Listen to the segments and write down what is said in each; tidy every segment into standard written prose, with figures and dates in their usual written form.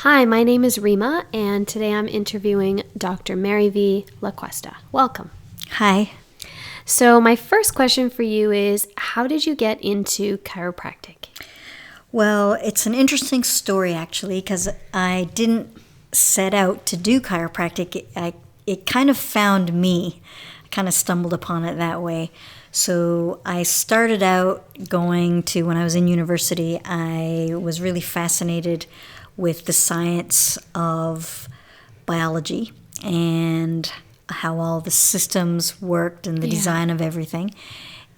Hi, my name is Reema, and today I'm interviewing Dr. Marivi Lacuesta. Welcome. Hi. So my first question for you is, how did you get into chiropractic? Well, it's an interesting story actually, because I didn't set out to do chiropractic. It kind of found me. I kind of stumbled upon it that way. So I started out going to, when I was in university, I was really fascinated with the science of biology and how all the systems worked and the design of everything.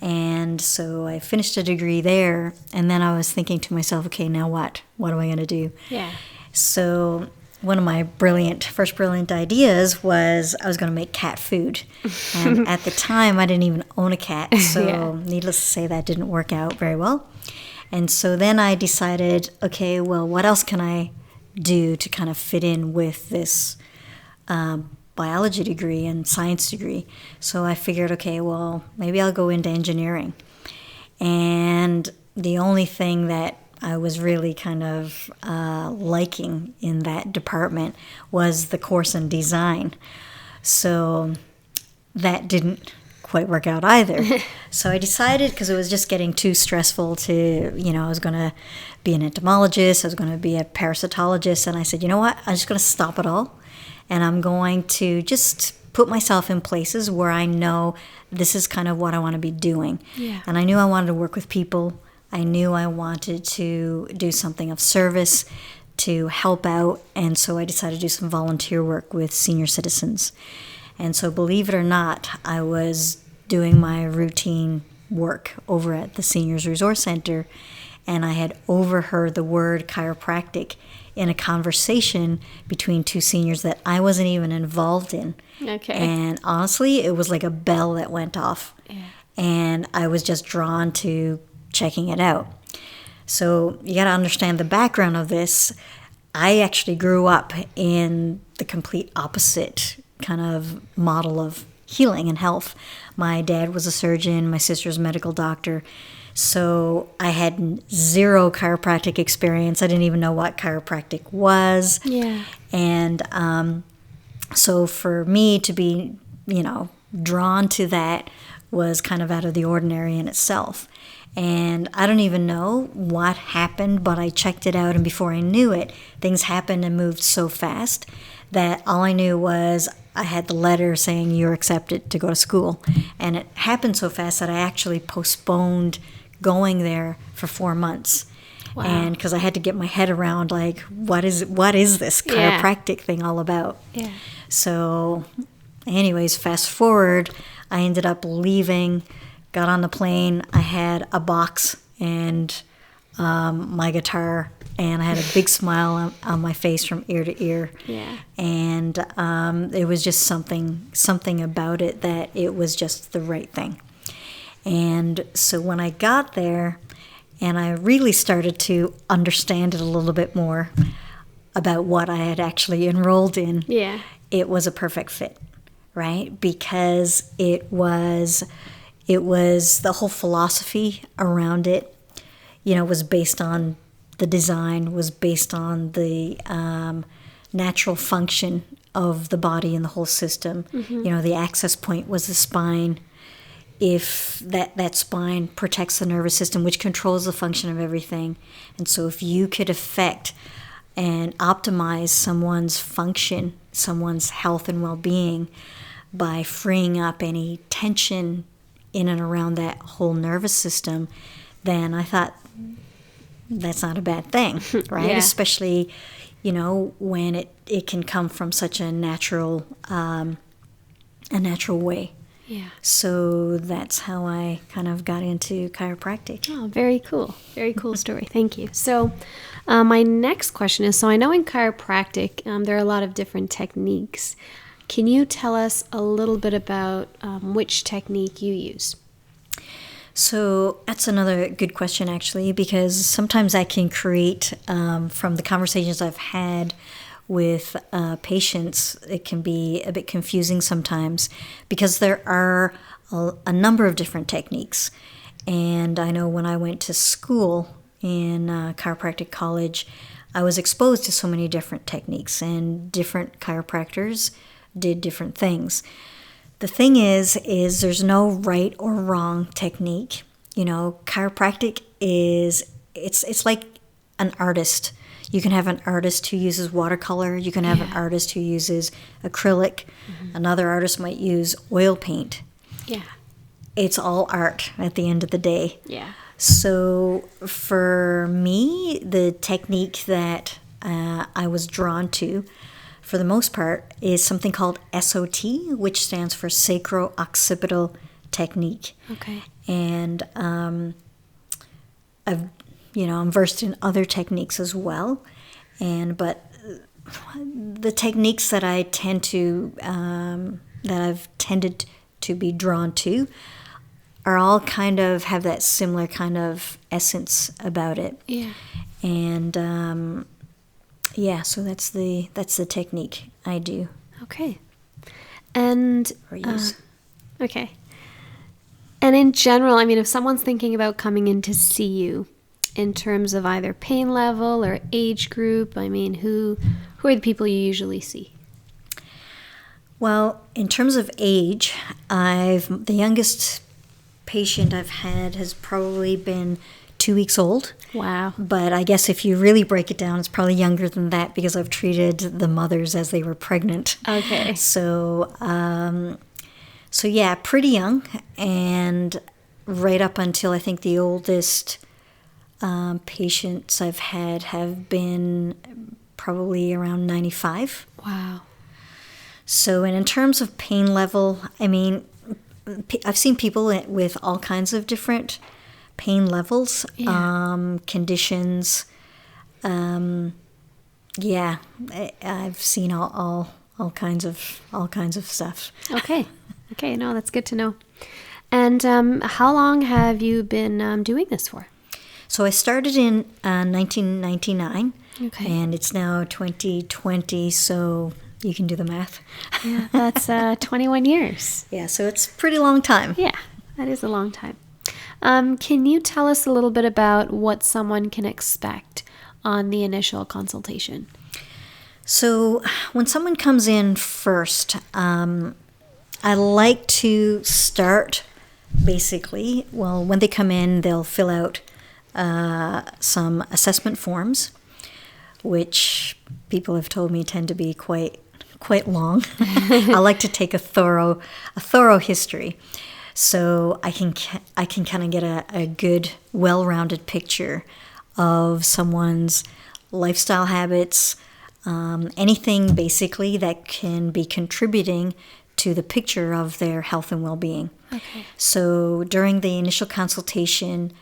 And so I finished a degree there, and then I was thinking to myself, okay, now what? What am I going to do? Yeah. So one of my first brilliant ideas was I was going to make cat food. And at the time, I didn't even own a cat, so needless to say, that didn't work out very well. And so then I decided, okay, well, what else can I do to kind of fit in with this biology degree and science degree? So I figured, okay, well, maybe I'll go into engineering. And the only thing that I was really kind of liking in that department was the course in design. So that didn't quite work out either. So I decided, because it was just getting too stressful to, I was going to be an entomologist, I was going to be a parasitologist, and I said, you know what, I'm just going to stop it all, and I'm going to just put myself in places where I know this is kind of what I want to be doing. Yeah. And I knew I wanted to work with people. I knew I wanted to do something of service, to help out, and so I decided to do some volunteer work with senior citizens. And so, believe it or not, I was doing my routine work over at the Seniors Resource Center, and I had overheard the word chiropractic in a conversation between two seniors that I wasn't even involved in. Okay. And honestly, it was like a bell that went off. Yeah. And I was just drawn to checking it out. So you got to understand the background of this. I actually grew up in the complete opposite kind of model of healing and health. My dad was a surgeon, my sister's a medical doctor. So I had zero chiropractic experience. I didn't even know what chiropractic was. Yeah. And so for me to be, drawn to that was kind of out of the ordinary in itself. And I don't even know what happened, but I checked it out, and before I knew it, things happened and moved so fast that all I knew was I had the letter saying you're accepted to go to school. And it happened so fast that I actually postponed going there for 4 months. Wow. And because I had to get my head around, like, what is this chiropractic thing all about? Yeah. So anyways, fast forward, I ended up leaving, got on the plane. I had a box and my guitar, and I had a big smile on my face from ear to ear. Yeah. And it was just something about it that it was just the right thing. And so when I got there and I really started to understand it a little bit more about what I had actually enrolled in, it was a perfect fit, right? Because it was the whole philosophy around it, was based on the design, was based on the natural function of the body and the whole system. Mm-hmm. The access point was the spine. If that spine protects the nervous system, which controls the function of everything. And so if you could affect and optimize someone's function, someone's health and well-being by freeing up any tension in and around that whole nervous system, then I thought that's not a bad thing, right? Yeah. Especially, when it can come from such a natural way. Yeah. So that's how I kind of got into chiropractic. Oh, very cool. Very cool story. Thank you. So my next question is, so I know in chiropractic there are a lot of different techniques. Can you tell us a little bit about which technique you use? So that's another good question, actually, because sometimes I can create, from the conversations I've had with patients, it can be a bit confusing sometimes because there are a number of different techniques. And I know when I went to school in chiropractic college, I was exposed to so many different techniques, and different chiropractors did different things. The thing is there's no right or wrong technique. Chiropractic it's like an artist. You can have an artist who uses watercolor. You can have an artist who uses acrylic. Another artist might use oil paint. Yeah. It's all art at the end of the day. Yeah. So for me, the technique that I was drawn to, for the most part, is something called SOT, which stands for Sacro-Occipital Technique. Okay. And I'm versed in other techniques as well, but the techniques that I've tended to be drawn to are all kind of have that similar kind of essence about it. Yeah. And so that's the technique I do. Okay. And Or use. okay. And in general, if someone's thinking about coming in to see you, in terms of either pain level or age group, who are the people you usually see? Well, in terms of age, the youngest patient I've had has probably been 2 weeks old. Wow. But I guess if you really break it down, it's probably younger than that because I've treated the mothers as they were pregnant. Okay. So yeah, pretty young, and right up until I think the oldest patients I've had have been probably around 95. Wow. So, and in terms of pain level, I've seen people with all kinds of different pain levels, conditions. I've seen all kinds of stuff. Okay. No, that's good to know. And how long have you been doing this for? So I started in 1999, Okay. and it's now 2020, so you can do the math. Yeah, that's 21 years. Yeah, so it's a pretty long time. Yeah, that is a long time. Can you tell us a little bit about what someone can expect on the initial consultation? So when someone comes in first, I like to start basically, when they come in, they'll fill out some assessment forms, which people have told me tend to be quite long. I like to take a thorough history, so I can kind of get a good, well-rounded picture of someone's lifestyle habits, anything basically that can be contributing to the picture of their health and well-being. Okay. So during the initial consultation,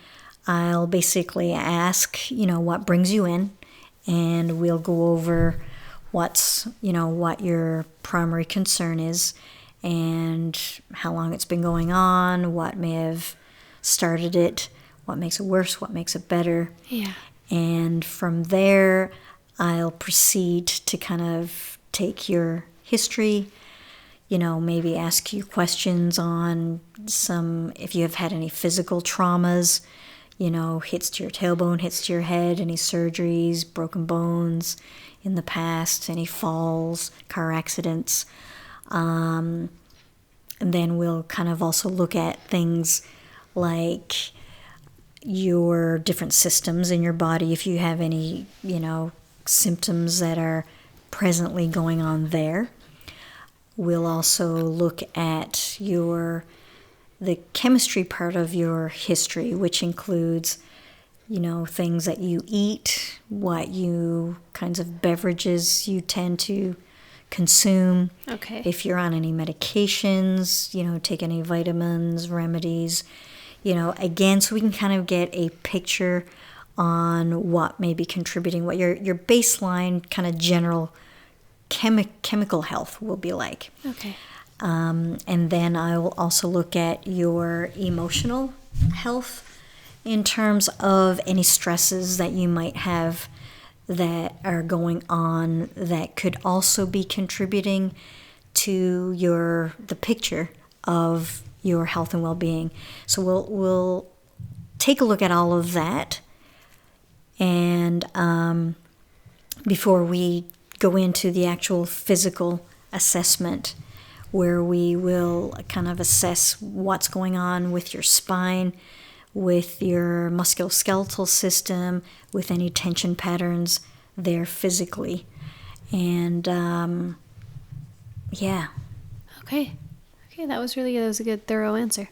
I'll basically ask, what brings you in, and we'll go over what your primary concern is and how long it's been going on, what may have started it, what makes it worse, what makes it better. Yeah. And from there, I'll proceed to kind of take your history, maybe ask you questions on if you have had any physical traumas, hits to your tailbone, hits to your head, any surgeries, broken bones in the past, any falls, car accidents. And then we'll kind of also look at things like your different systems in your body, if you have any, symptoms that are presently going on there. We'll also look at the chemistry part of your history, which includes, things that you eat, what kinds of beverages you tend to consume. Okay. If you're on any medications, take any vitamins, remedies, again, so we can kind of get a picture on what may be contributing, what your baseline kind of general chemical health will be like. Okay. And then I will also look at your emotional health in terms of any stresses that you might have that are going on that could also be contributing to the picture of your health and well-being. So we'll take a look at all of that, and before we go into the actual physical assessment, where we will kind of assess what's going on with your spine, with your musculoskeletal system, with any tension patterns there physically. And yeah. Okay, that was really good. That was a good, thorough answer.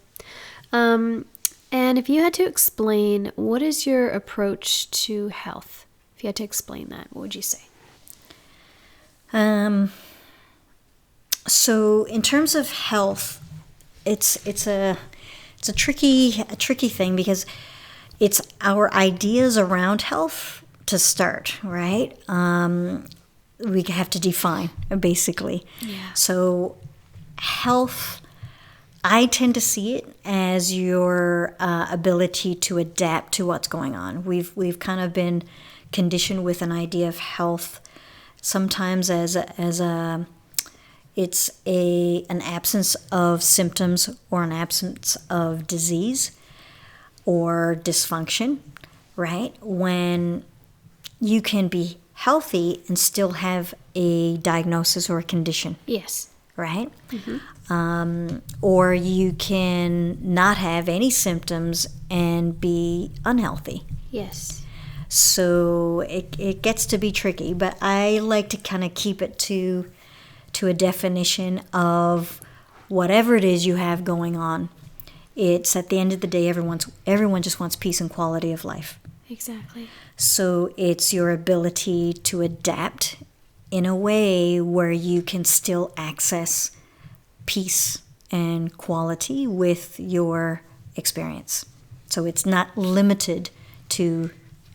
And if you had to explain, what is your approach to health? If you had to explain that, what would you say? So in terms of health, it's a tricky thing, because it's our ideas around health to start, right? We have to define, basically. Yeah. So health, I tend to see it as your ability to adapt to what's going on. We've kind of been conditioned with an idea of health sometimes as an absence of symptoms, or an absence of disease or dysfunction, right? When you can be healthy and still have a diagnosis or a condition. Yes. Right? Mm-hmm. Or you can not have any symptoms and be unhealthy. Yes. So it gets to be tricky, but I like to kind of keep it to a definition of whatever it is you have going on. It's, at the end of the day, everyone just wants peace and quality of life. Exactly. So it's your ability to adapt in a way where you can still access peace and quality with your experience. So it's not limited to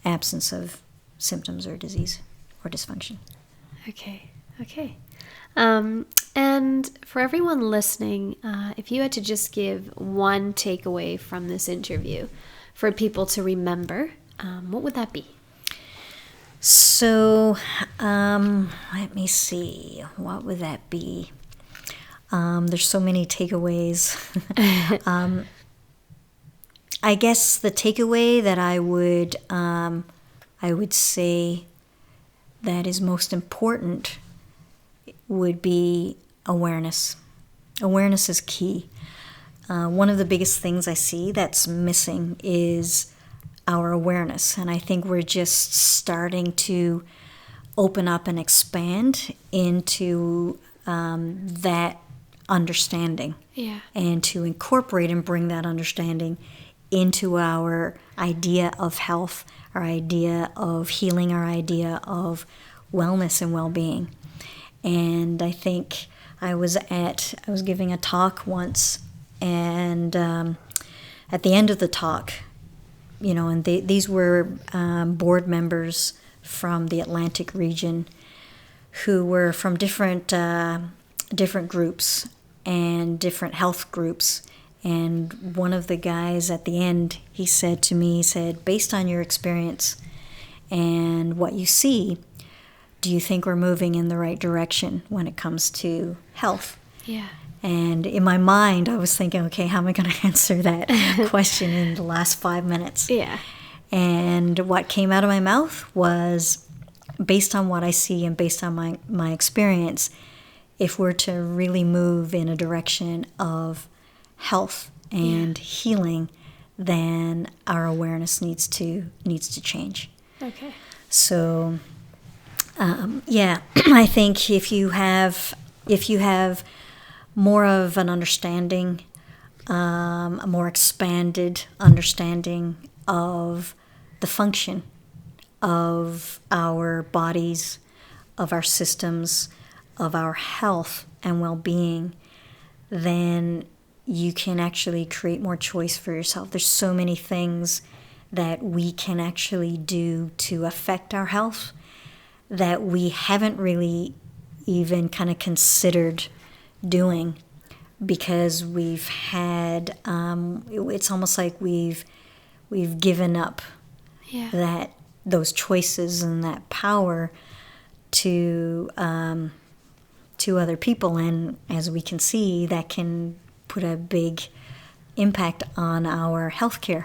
absence of symptoms or disease or dysfunction. Okay. And for everyone listening, if you had to just give one takeaway from this interview for people to remember, what would that be? So, let me see. What would that be? There's so many takeaways. I guess the takeaway that I would say that is most important would be awareness. Awareness is key. One of the biggest things I see that's missing is our awareness, and I think we're just starting to open up and expand into that understanding. Yeah. And to incorporate and bring that understanding into our idea of health, our idea of healing, our idea of wellness and well-being. And I think I was giving a talk once, and at the end of the talk, and these were board members from the Atlantic region who were from different groups and different health groups. And one of the guys at the end, he said to me, based on your experience and what you see, do you think we're moving in the right direction when it comes to health? Yeah. And in my mind, I was thinking, okay, how am I going to answer that question in the last 5 minutes? Yeah. And what came out of my mouth was, based on what I see and based on my experience, if we're to really move in a direction of health and healing, then our awareness needs to change. Okay. So, I think if you have more of an understanding, a more expanded understanding of the function of our bodies, of our systems, of our health and well-being, then you can actually create more choice for yourself. There's so many things that we can actually do to affect our health that we haven't really even kind of considered doing, because we've had it's almost like we've given up those choices and that power to other people, and as we can see, that can put a big impact on our healthcare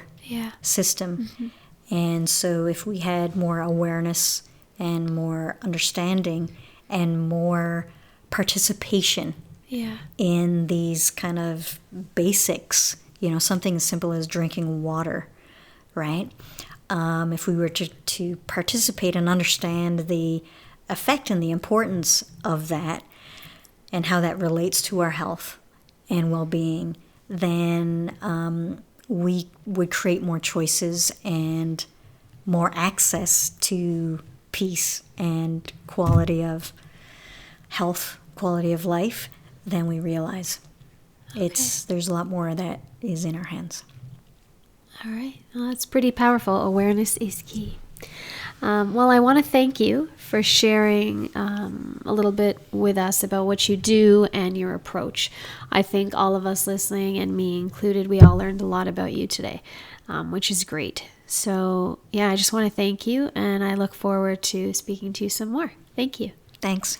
system. Mm-hmm. And so if we had more awareness and more understanding and more participation Yeah. in these kind of basics, something as simple as drinking water, right? If we were to participate and understand the effect and the importance of that and how that relates to our health and well-being, then we would create more choices and more access to peace and quality of health, quality of life than we realize. Okay. There's a lot more that is in our hands. All right. Well, that's pretty powerful. Awareness is key. Well, I want to thank you for sharing a little bit with us about what you do and your approach. I think all of us listening, and me included, we all learned a lot about you today, which is great. So, yeah, I just want to thank you, and I look forward to speaking to you some more. Thank you. Thanks.